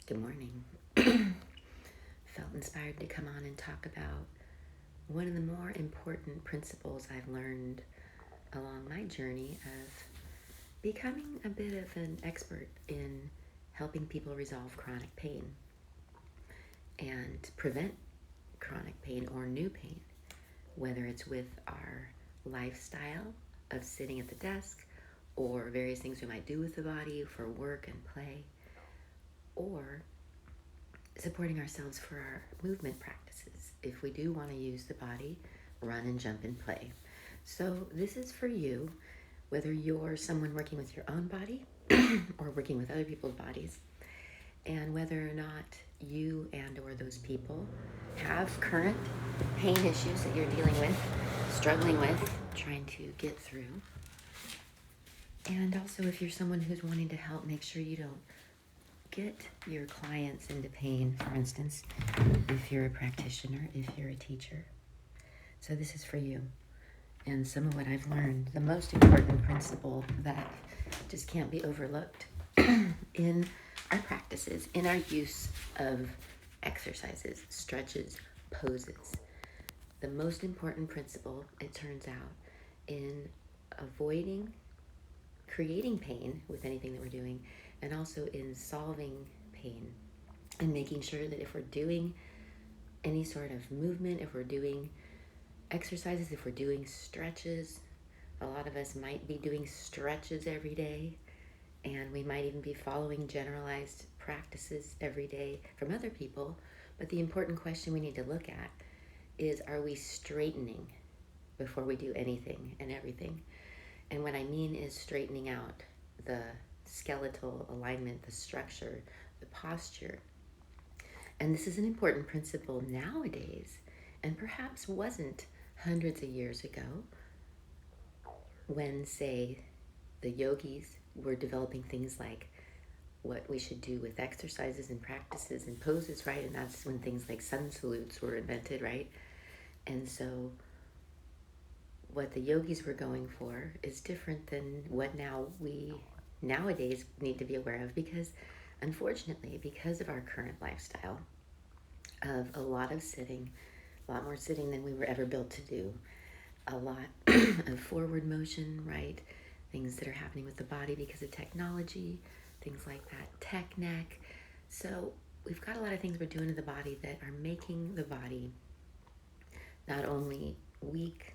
Good morning. Felt inspired to come on and talk about one of the more important principles I've learned along my journey of becoming a bit of an expert in helping people resolve chronic pain and prevent chronic pain or new pain, whether it's with our lifestyle of sitting at the desk or various things we might do with the body for work and play, or supporting ourselves for our movement practices. If we do want to use the body, run and jump and play. So this is for you, whether you're someone working with your own body or working with other people's bodies, and whether or not you and or those people have current pain issues that you're dealing with, struggling with, trying to get through. And also if you're someone who's wanting to help make sure you don't get your clients into pain, for instance, if you're a practitioner, if you're a teacher. So this is for you. And some of what I've learned, the most important principle that just can't be overlooked in our practices, in our use of exercises, stretches, poses. The most important principle, it turns out, in avoiding creating pain with anything that we're doing, and also in solving pain and making sure that if we're doing any sort of movement, if we're doing exercises, if we're doing stretches, a lot of us might be doing stretches every day, and we might even be following generalized practices every day from other people. But the important question we need to look at is, are we straightening before we do anything and everything? And what I mean is straightening out the skeletal alignment, the structure, the posture. And this is an important principle nowadays, and perhaps wasn't hundreds of years ago when, say, the yogis were developing things like what we should do with exercises and practices and poses, right? And that's when things like sun salutes were invented, right? And so what the yogis were going for is different than what we nowadays need to be aware of, because unfortunately, because of our current lifestyle of a lot of sitting, a lot more sitting than we were ever built to do, a lot of forward motion, right? Things that are happening with the body because of technology, things like that, tech neck. So we've got a lot of things we're doing to the body that are making the body not only weak,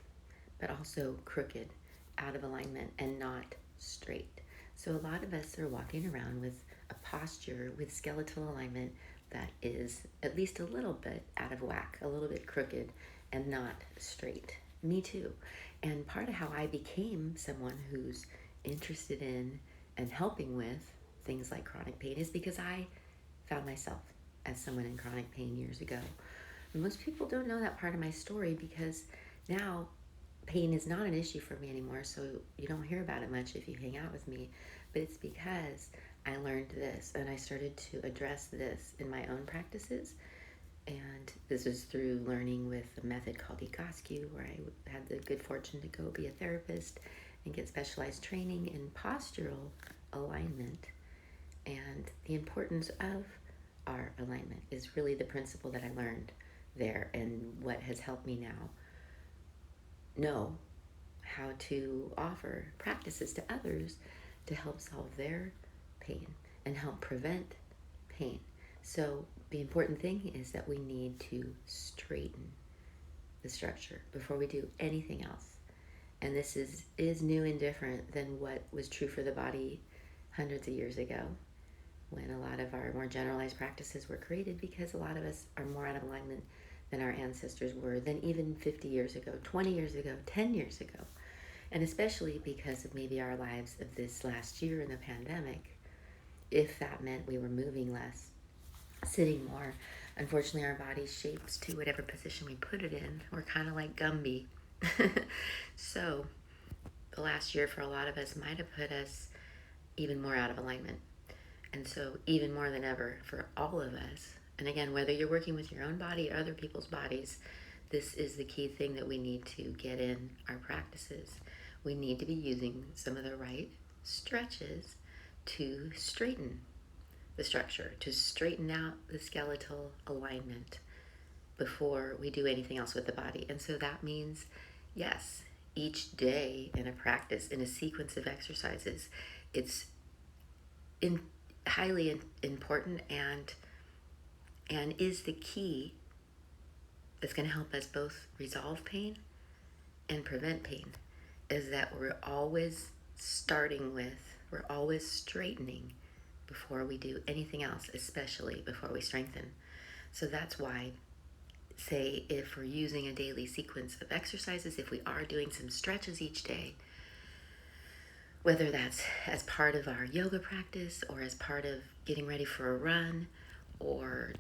but also crooked, out of alignment, and not straight. So a lot of us are walking around with a posture with skeletal alignment that is at least a little bit out of whack, a little bit crooked, and not straight. Me too. And part of how I became someone who's interested in and helping with things like chronic pain is because I found myself as someone in chronic pain years ago. And most people don't know that part of my story, because now pain is not an issue for me anymore, so you don't hear about it much if you hang out with me. But it's because I learned this and I started to address this in my own practices. And this was through learning with a method called Ikasku, where I had the good fortune to go be a therapist and get specialized training in postural alignment. And the importance of our alignment is really the principle that I learned there, and what has helped me now know how to offer practices to others to help solve their pain and help prevent pain. So the important thing is that we need to straighten the structure before we do anything else. And this is new and different than what was true for the body hundreds of years ago, when a lot of our more generalized practices were created, because a lot of us are more out of alignment than our ancestors were, than even 50 years ago, 20 years ago, 10 years ago. And especially because of maybe our lives of this last year in the pandemic, if that meant we were moving less, sitting more. Unfortunately, our body shapes to whatever position we put it in. We're kind of like Gumby. So the last year for a lot of us might have put us even more out of alignment. And so even more than ever for all of us, and again, whether you're working with your own body or other people's bodies, this is the key thing that we need to get in our practices. We need to be using some of the right stretches to straighten the structure, to straighten out the skeletal alignment before we do anything else with the body. And so that means, yes, each day in a practice, in a sequence of exercises, it's in, highly important and is the key that's going to help us both resolve pain and prevent pain, is that we're always we're always straightening before we do anything else, especially before we strengthen. So that's why, say, if we're using a daily sequence of exercises, if we are doing some stretches each day, whether that's as part of our yoga practice or as part of getting ready for a run or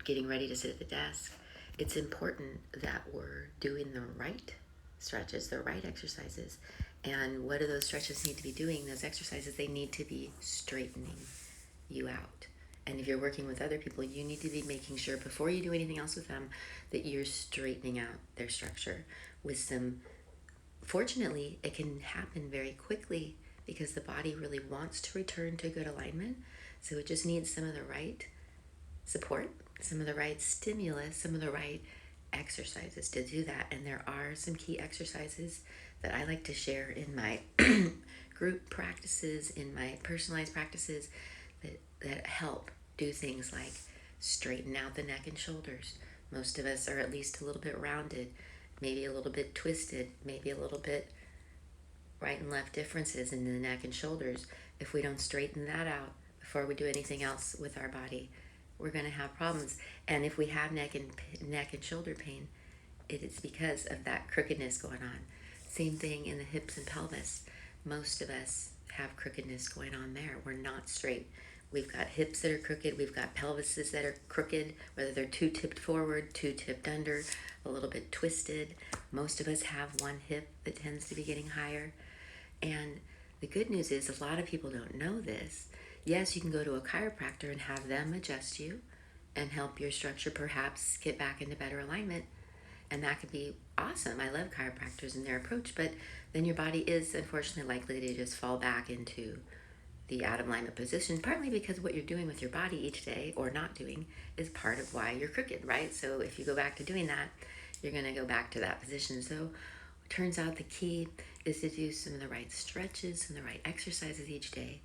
getting ready to sit at the desk, it's important that we're doing the right stretches, the right exercises. And what do those stretches need to be doing? Those exercises, they need to be straightening you out. And if you're working with other people, you need to be making sure before you do anything else with them that you're straightening out their structure with some. Fortunately, it can happen very quickly because the body really wants to return to good alignment. So it just needs some of the right support, some of the right stimulus, some of the right exercises to do that. And there are some key exercises that I like to share in my group practices, in my personalized practices, that help do things like straighten out the neck and shoulders. Most of us are at least a little bit rounded, maybe a little bit twisted, maybe a little bit right and left differences in the neck and shoulders. If we don't straighten that out before we do anything else with our body, we're going to have problems. And if we have neck and shoulder pain, it is because of that crookedness going on. Same thing in the hips and pelvis. Most of us have crookedness going on there. We're not straight. We've got hips that are crooked. We've got pelvises that are crooked, whether they're too tipped forward, too tipped under, a little bit twisted. Most of us have one hip that tends to be getting higher. And the good news is a lot of people don't know this. Yes, you can go to a chiropractor and have them adjust you and help your structure perhaps get back into better alignment. And that could be awesome. I love chiropractors and their approach, but then your body is unfortunately likely to just fall back into the out of alignment position, partly because what you're doing with your body each day or not doing is part of why you're crooked, right? So if you go back to doing that, you're going to go back to that position. So it turns out the key is to do some of the right stretches and the right exercises each day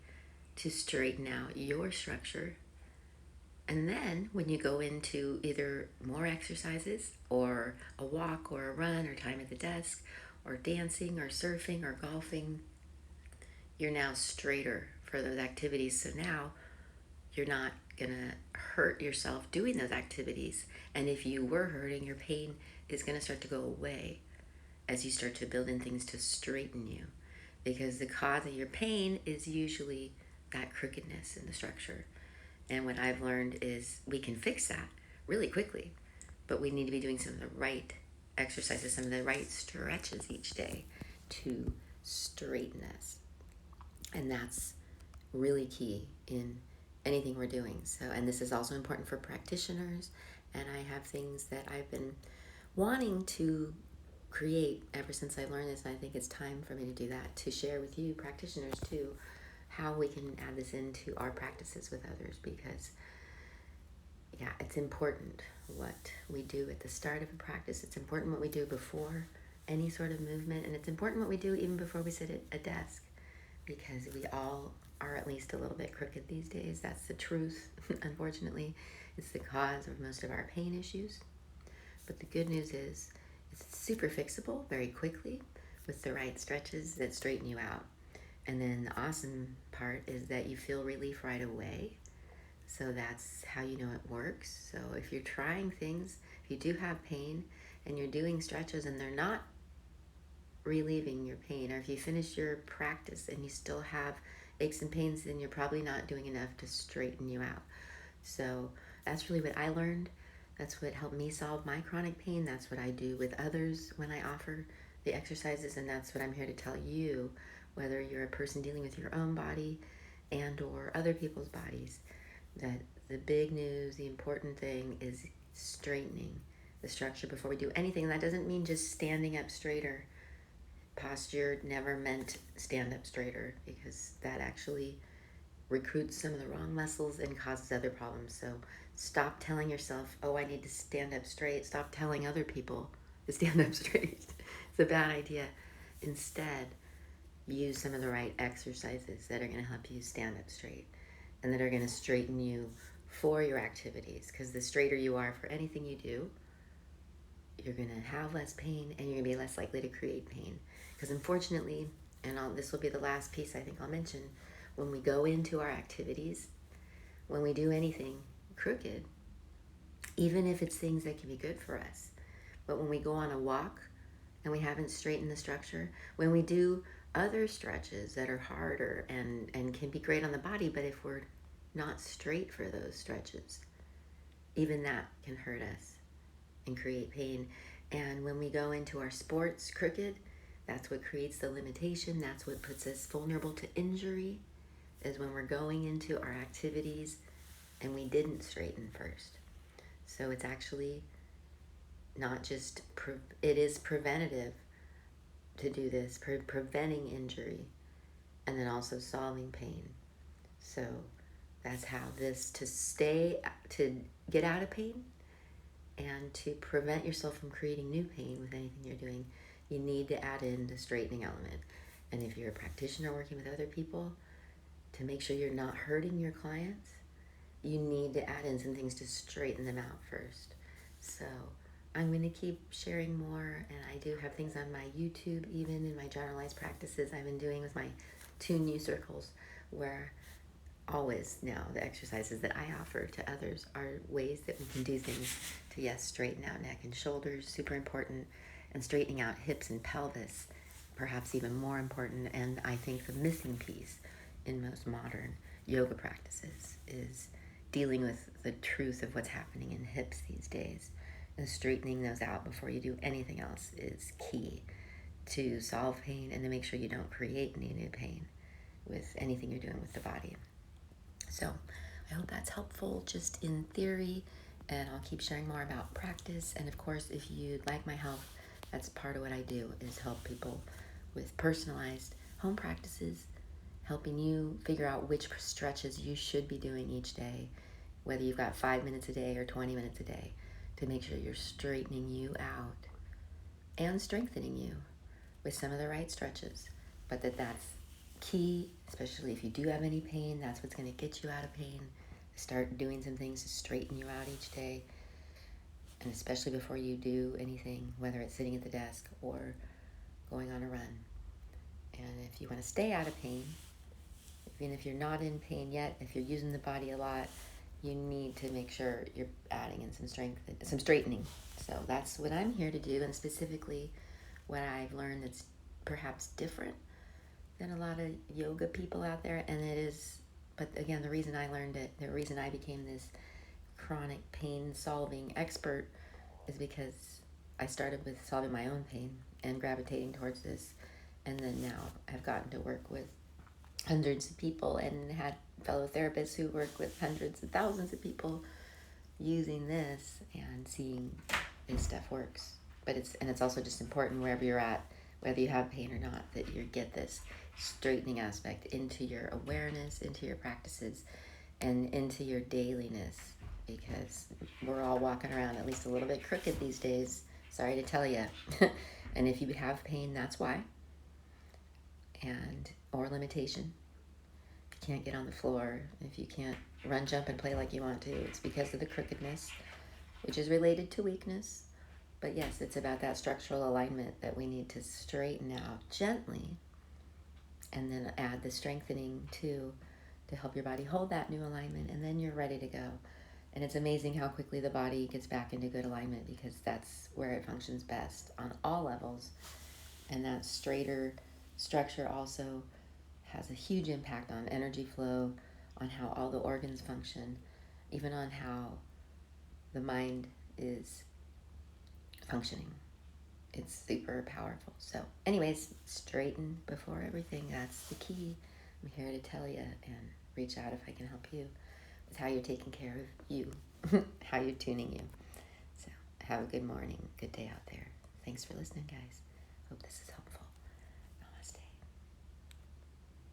to straighten out your structure. And then when you go into either more exercises or a walk or a run or time at the desk or dancing or surfing or golfing, you're now straighter for those activities. So now you're not going to hurt yourself doing those activities. And if you were hurting, your pain is going to start to go away as you start to build in things to straighten you. Because the cause of your pain is usually that crookedness in the structure. And what I've learned is we can fix that really quickly, but we need to be doing some of the right exercises, some of the right stretches each day to straighten us. And that's really key in anything we're doing. So, and this is also important for practitioners. And I have things that I've been wanting to create ever since I learned this. And I think it's time for me to do that, to share with you practitioners too, how we can add this into our practices with others, because yeah, it's important what we do at the start of a practice. It's important what we do before any sort of movement, and it's important what we do even before we sit at a desk, because we all are at least a little bit crooked these days. That's the truth. Unfortunately, it's the cause of most of our pain issues. But the good news is it's super fixable very quickly with the right stretches that straighten you out. And then the awesome part is that you feel relief right away. So that's how you know it works. So if you're trying things, if you do have pain and you're doing stretches and they're not relieving your pain, or if you finish your practice and you still have aches and pains, then you're probably not doing enough to straighten you out. So that's really what I learned. That's what helped me solve my chronic pain. That's what I do with others when I offer the exercises, and that's what I'm here to tell you, whether you're a person dealing with your own body and or other people's bodies, that the big news, the important thing is straightening the structure before we do anything. And that doesn't mean just standing up straighter. Posture never meant stand up straighter, because that actually recruits some of the wrong muscles and causes other problems. So stop telling yourself, oh, I need to stand up straight. Stop telling other people to stand up straight. It's a bad idea. Instead, use some of the right exercises that are going to help you stand up straight and that are going to straighten you for your activities. Because the straighter you are for anything you do, you're going to have less pain and you're going to be less likely to create pain. Because unfortunately, and this will be the last piece I think I'll mention, when we go into our activities, when we do anything crooked, even if it's things that can be good for us, but when we go on a walk and we haven't straightened the structure, when we do other stretches that are harder and can be great on the body, but if we're not straight for those stretches, even that can hurt us and create pain. And when we go into our sports crooked, that's what creates the limitation. That's what puts us vulnerable to injury, is when we're going into our activities and we didn't straighten first. So it's actually not just, it is preventative to do this, preventing injury, and then also solving pain. So that's how this, to get out of pain and to prevent yourself from creating new pain with anything you're doing, you need to add in the straightening element. And if you're a practitioner working with other people, to make sure you're not hurting your clients, you need to add in some things to straighten them out first. So I'm going to keep sharing more, and I do have things on my YouTube, even in my generalized practices I've been doing with my 2 new circles, where always now the exercises that I offer to others are ways that we can do things to, yes, straighten out neck and shoulders, super important, and straightening out hips and pelvis, perhaps even more important. And I think the missing piece in most modern yoga practices is dealing with the truth of what's happening in hips these days, and straightening those out before you do anything else is key to solve pain and to make sure you don't create any new pain with anything you're doing with the body. So I hope that's helpful just in theory, and I'll keep sharing more about practice. And of course, if you'd like my help, that's part of what I do, is help people with personalized home practices, helping you figure out which stretches you should be doing each day, whether you've got 5 minutes a day or 20 minutes a day, to make sure you're straightening you out and strengthening you with some of the right stretches. But that's key, especially if you do have any pain. That's what's going to get you out of pain. Start doing some things to straighten you out each day, and especially before you do anything, whether it's sitting at the desk or going on a run. And if you want to stay out of pain, even if you're not in pain yet, if you're using the body a lot, you need to make sure you're adding in some straightening. So that's what I'm here to do, and specifically what I've learned that's perhaps different than a lot of yoga people out there. And it is, but again, the reason I learned it, the reason I became this chronic pain solving expert, is because I started with solving my own pain and gravitating towards this. And then now I've gotten to work with hundreds of people and had fellow therapists who work with hundreds of thousands of people using this and seeing this stuff works. But it's also just important wherever you're at, whether you have pain or not, that you get this straightening aspect into your awareness, into your practices, and into your dailiness, because we're all walking around at least a little bit crooked these days. Sorry to tell you. And if you have pain, that's why. Or limitation. If you can't get on the floor, if you can't run, jump, and play like you want to, it's because of the crookedness, which is related to weakness. But yes, it's about that structural alignment that we need to straighten out gently, and then add the strengthening too, to help your body hold that new alignment, and then you're ready to go. And it's amazing how quickly the body gets back into good alignment, because that's where it functions best on all levels. And that straighter structure also has a huge impact on energy flow, on how all the organs function, even on how the mind is functioning. It's super powerful. So anyways, straighten before everything. That's the key. I'm here to tell you, and reach out if I can help you with how you're taking care of you, how you're tuning you. So have a good morning, good day out there. Thanks for listening, guys. Hope this is helpful.